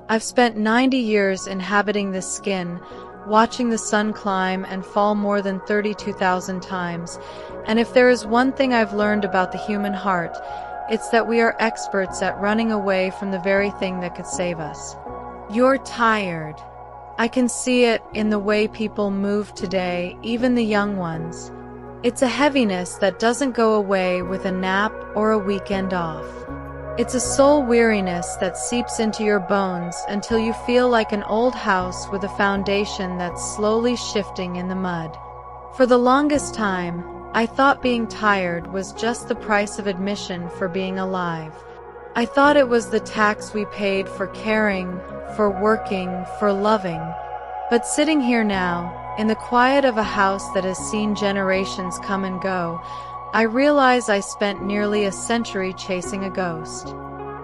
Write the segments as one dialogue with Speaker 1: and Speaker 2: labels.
Speaker 1: I've spent 90 years inhabiting this skin, watching the sun climb and fall more than 32,000 times, and if there is one thing I've learned about the human heart, it's that we are experts at running away from the very thing that could save us. You're tired. I can see it in the way people move today, even the young ones. It's a heaviness that doesn't go away with a nap or a weekend off. It's a soul weariness that seeps into your bones until you feel like an old house with a foundation that's slowly shifting in the mud. For the longest time, I thought being tired was just the price of admission for being alive. I thought it was the tax we paid for caring, for working, for loving. But sitting here now, in the quiet of a house that has seen generations come and go, I realize I spent nearly a century chasing a ghost.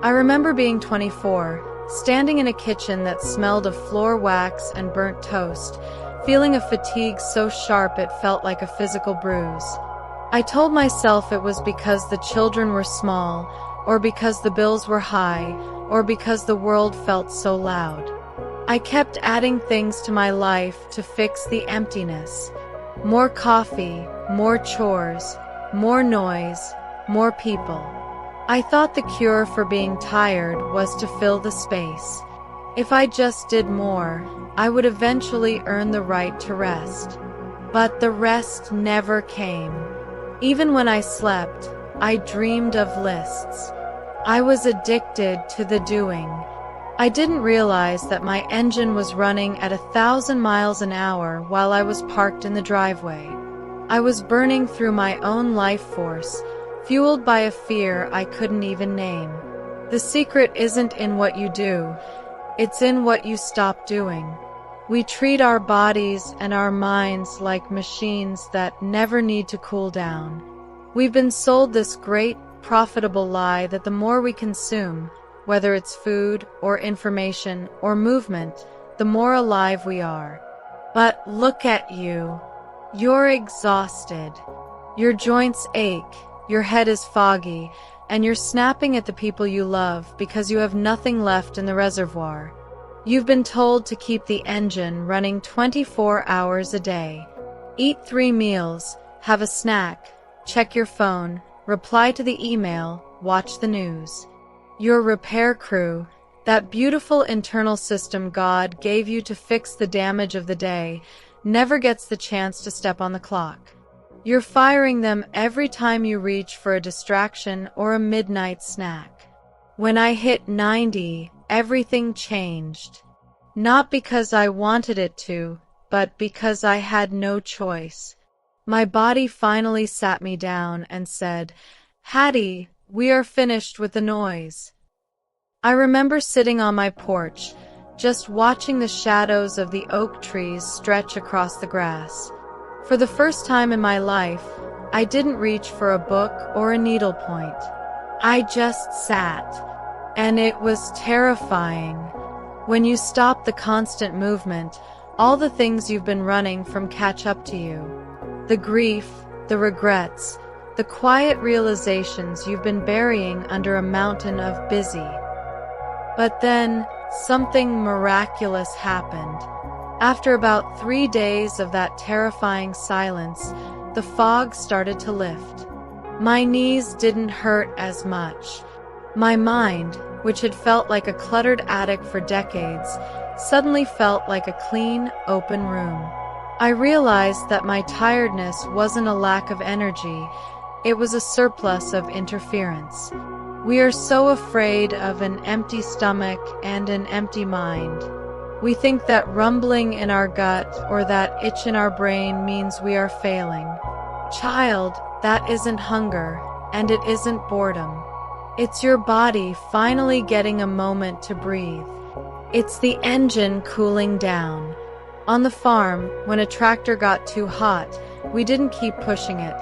Speaker 1: I remember being 24, standing in a kitchen that smelled of floor wax and burnt toast, feeling a fatigue so sharp it felt like a physical bruise. I told myself it was because the children were small, or because the bills were high, or because the world felt so loud. I kept adding things to my life to fix the emptiness. More coffee, more chores, more noise, more people. I thought the cure for being tired was to fill the space. If I just did more, I would eventually earn the right to rest. But the rest never came. Even when I slept, I dreamed of lists. I was addicted to the doing. I didn't realize that my engine was running at 1,000 miles an hour while I was parked in the driveway. I was burning through my own life force, fueled by a fear I couldn't even name. The secret isn't in what you do, it's in what you stop doing. We treat our bodies and our minds like machines that never need to cool down. We've been sold this great, profitable lie that the more we consume, whether it's food or information or movement, the more alive we are. But look at you. You're exhausted. Your joints ache, your head is foggy, and you're snapping at the people you love because you have nothing left in the reservoir. You've been told to keep the engine running 24 hours a day. Eat 3 meals, have a snack, check your phone, reply to the email, watch the news. Your repair crew, that beautiful internal system God gave you to fix the damage of the day, never gets the chance to step on the clock. You're firing them every time you reach for a distraction or a midnight snack. When I hit 90, everything changed. Not because I wanted it to, but because I had no choice. My body finally sat me down and said, "Hattie, we are finished with the noise." I remember sitting on my porch, just watching the shadows of the oak trees stretch across the grass. For the first time in my life, I didn't reach for a book or a needlepoint. I just sat. And it was terrifying. When you stop the constant movement, all the things you've been running from catch up to you. The grief, the regrets, the quiet realizations you've been burying under a mountain of busy. But then, something miraculous happened. After about 3 days of that terrifying silence, the fog started to lift. My knees didn't hurt as much. My mind, which had felt like a cluttered attic for decades, suddenly felt like a clean, open room. I realized that my tiredness wasn't a lack of energy, it was a surplus of interference. We are so afraid of an empty stomach and an empty mind. We think that rumbling in our gut or that itch in our brain means we are failing. Child, that isn't hunger, and it isn't boredom. It's your body finally getting a moment to breathe. It's the engine cooling down. On the farm, when a tractor got too hot, we didn't keep pushing it.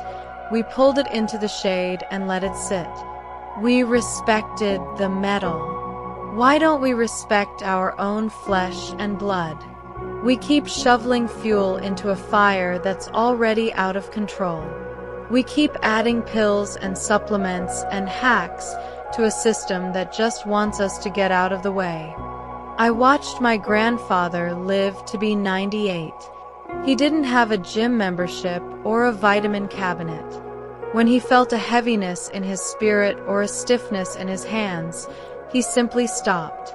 Speaker 1: We pulled it into the shade and let it sit. We respected the metal. Why don't we respect our own flesh and blood? We keep shoveling fuel into a fire that's already out of control. We keep adding pills and supplements and hacks to a system that just wants us to get out of the way. I watched my grandfather live to be 98. He didn't have a gym membership or a vitamin cabinet. When he felt a heaviness in his spirit or a stiffness in his hands, he simply stopped.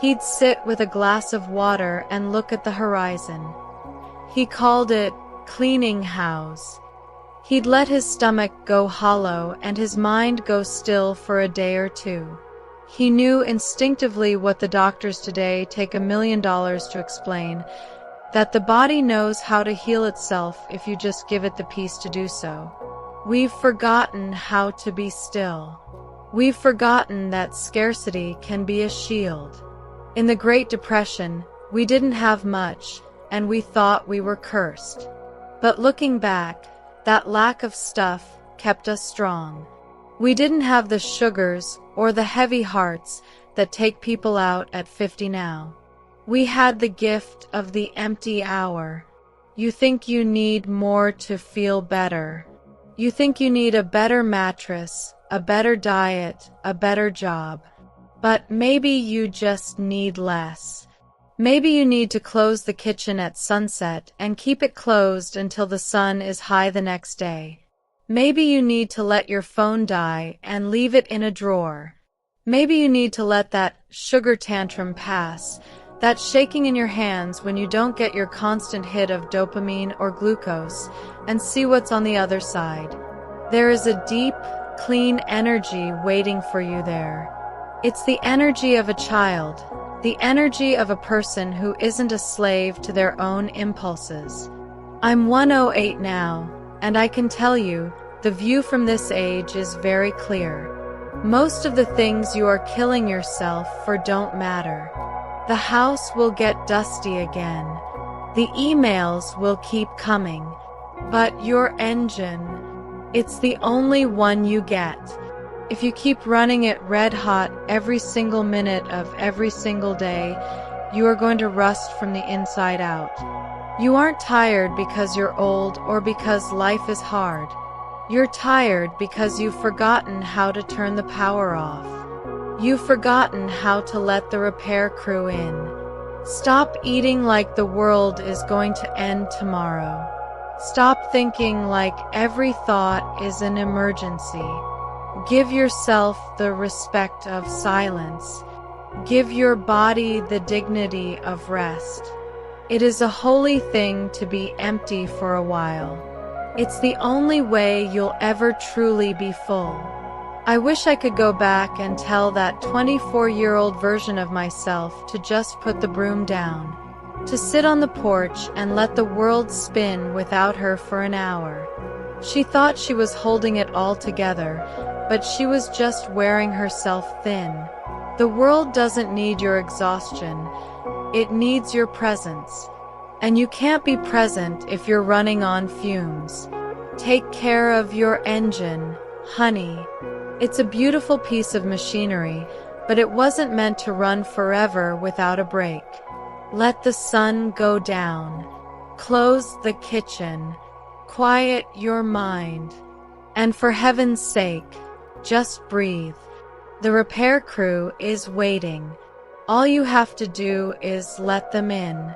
Speaker 1: He'd sit with a glass of water and look at the horizon. He called it cleaning house. He'd let his stomach go hollow and his mind go still for a day or two. He knew instinctively what the doctors today take $1 million to explain, that the body knows how to heal itself if you just give it the peace to do so. We've forgotten how to be still. We've forgotten that scarcity can be a shield. In the Great Depression, we didn't have much, and we thought we were cursed. But looking back, that lack of stuff kept us strong. We didn't have the sugars or the heavy hearts that take people out at 50 now. We had the gift of the empty hour. You think you need more to feel better. You think you need a better mattress, a better diet, a better job. But maybe you just need less. Maybe you need to close the kitchen at sunset and keep it closed until the sun is high the next day. Maybe you need to let your phone die and leave it in a drawer. Maybe you need to let that sugar tantrum pass, that shaking in your hands when you don't get your constant hit of dopamine or glucose, and see what's on the other side. There is a deep, clean energy waiting for you there. It's the energy of a child, the energy of a person who isn't a slave to their own impulses. I'm 108 now, and I can tell you, the view from this age is very clear. Most of the things you are killing yourself for don't matter. The house will get dusty again. The emails will keep coming. But your engine, it's the only one you get. If you keep running it red hot every single minute of every single day, you are going to rust from the inside out. You aren't tired because you're old or because life is hard. You're tired because you've forgotten how to turn the power off. You've forgotten how to let the repair crew in. Stop eating like the world is going to end tomorrow. Stop thinking like every thought is an emergency. Give yourself the respect of silence. Give your body the dignity of rest. It is a holy thing to be empty for a while. It's the only way you'll ever truly be full. I wish I could go back and tell that 24-year-old version of myself to just put the broom down, to sit on the porch and let the world spin without her for an hour. She thought she was holding it all together, but she was just wearing herself thin. The world doesn't need your exhaustion, it needs your presence. And you can't be present if you're running on fumes. Take care of your engine, honey. It's a beautiful piece of machinery, but it wasn't meant to run forever without a break. Let the sun go down. Close the kitchen. Quiet your mind. And for heaven's sake, just breathe. The repair crew is waiting. All you have to do is let them in.